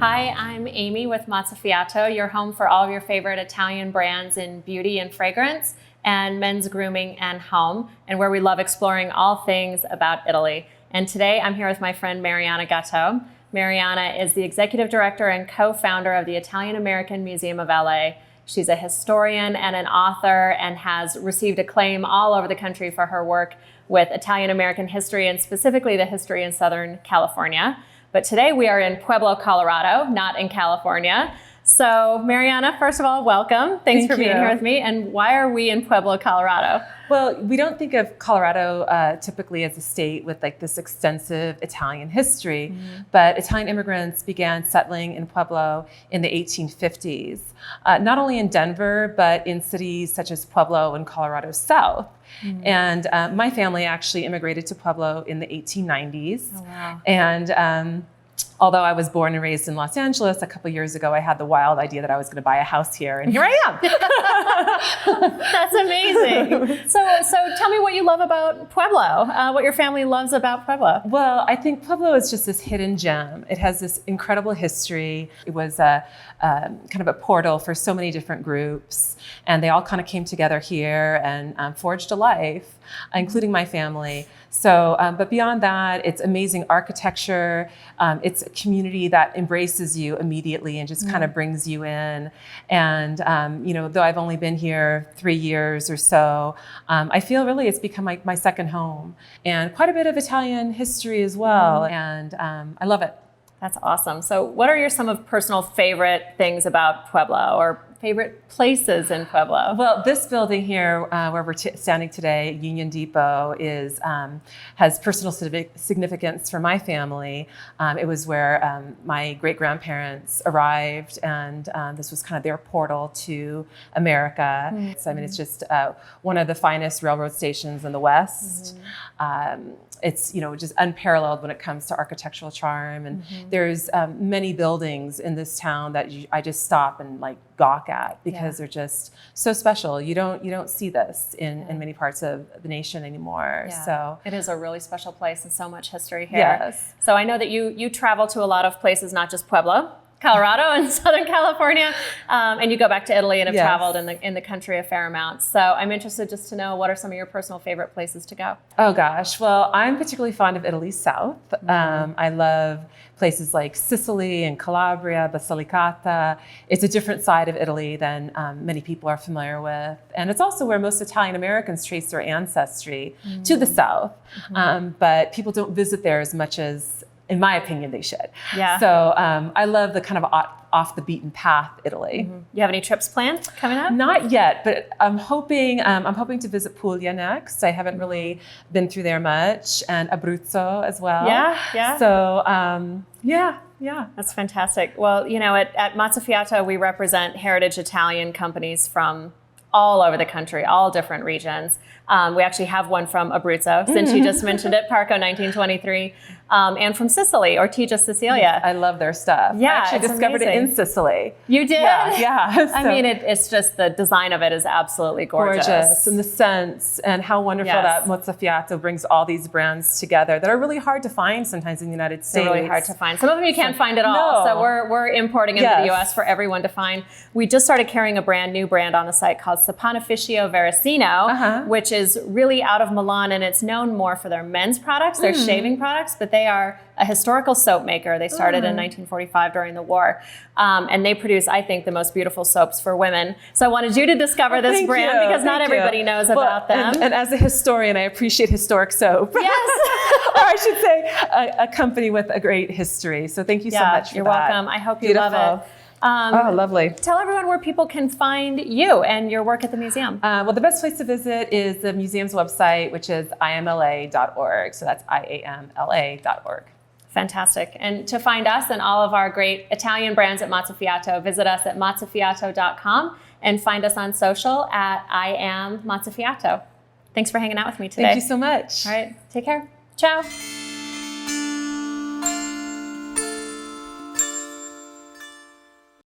Hi, I'm Amy with Mozzafiato, your home for all of your favorite Italian brands in beauty and fragrance, and men's grooming and home, and where we love exploring all things about Italy. And today I'm here with my friend Marianna Gatto. Marianna is the executive director and co-founder of the Italian American Museum of LA. She's a historian and an author and has received acclaim all over the country for her work with Italian American history and specifically the history in Southern California. But today we are in Pueblo, Colorado, not in California. So Marianna, first of all, welcome. Thanks for being here with me. And why are we in Pueblo, Colorado? Well, we don't think of Colorado typically as a state with like this extensive Italian history, but Italian immigrants began settling in Pueblo in the 1850s, not only in Denver, but in cities such as Pueblo and Colorado South. And my family actually immigrated to Pueblo in the 1890s. Oh, wow. And although I was born and raised in Los Angeles, a couple years ago, I had the wild idea that I was going to buy a house here, and here I am. That's amazing. So tell me what you love about Pueblo, what your family loves about Pueblo. Well, I think Pueblo is just this hidden gem. It has this incredible history. It was kind of a portal for so many different groups, and they all kind of came together here and forged a life, including my family. So, but beyond that, it's amazing architecture. It's a community that embraces you immediately and just kind of brings you in. And, you know, though I've only been here 3 years or so, I feel really it's become like my second home, and quite a bit of Italian history as well. And I love it. That's awesome. So what are your some of personal favorite things about Pueblo or favorite places in Pueblo? Well, this building here where we're standing today, Union Depot, has personal significance for my family. It was where my great-grandparents arrived, and this was kind of their portal to America. So I mean, it's just one of the finest railroad stations in the West. It's, you know, just unparalleled when it comes to architectural charm. And there's many buildings in this town that I just stop and like gawk at because they're just so special. You don't see this in many parts of the nation anymore. Yeah. So it is a really special place and so much history here. Yes. So I know that you travel to a lot of places, not just Pueblo, Colorado and Southern California, and you go back to Italy and have traveled in the country a fair amount. So I'm interested just to know, what are some of your personal favorite places to go? Oh gosh, well, I'm particularly fond of Italy's south. I love places like Sicily and Calabria, Basilicata. It's a different side of Italy than many people are familiar with. And it's also where most Italian Americans trace their ancestry to the south. But people don't visit there as much as, in my opinion, they should. Yeah. So I love the kind of off the beaten path Italy. You have any trips planned coming up? Not yet, but I'm hoping to visit Puglia next. I haven't really been through there much, and Abruzzo as well. Yeah. So yeah. That's fantastic. Well, you know, at Mozzafiato, we represent heritage Italian companies from all over the country, all different regions. We actually have one from Abruzzo, since you just mentioned it, Parco 1923, and from Sicily, Ortigia Sicilia. I love their stuff. Yeah, I actually discovered it in Sicily. You did? Yeah. I mean, it's just the design of it is absolutely gorgeous. And the scents, and how wonderful that Mozzafiato brings all these brands together that are really hard to find sometimes in the United States. They're really hard to find. Some of them you can't find at all. So we're importing them to the US for everyone to find. We just started carrying a new brand on the site called Saponificio Veracino, which is really out of Milan, and it's known more for their men's products, their shaving products, but they are a historical soap maker. They started in 1945 during the war, and they produce, I think, the most beautiful soaps for women. So I wanted you to discover this brand because not everybody knows about them. And as a historian, I appreciate historic soap. Yes. Or I should say a company with a great history. So thank you so much for you're that. welcome. I hope you love it. Oh, lovely. Tell everyone where people can find you and your work at the museum. Well, the best place to visit is the museum's website, which is iamla.org. So that's iamla.org. Fantastic. And to find us and all of our great Italian brands at Mozzafiato, visit us at mozzafiato.com and find us on social at iamMozzafiato. Thanks for hanging out with me today. Thank you so much. All right. Take care. Ciao.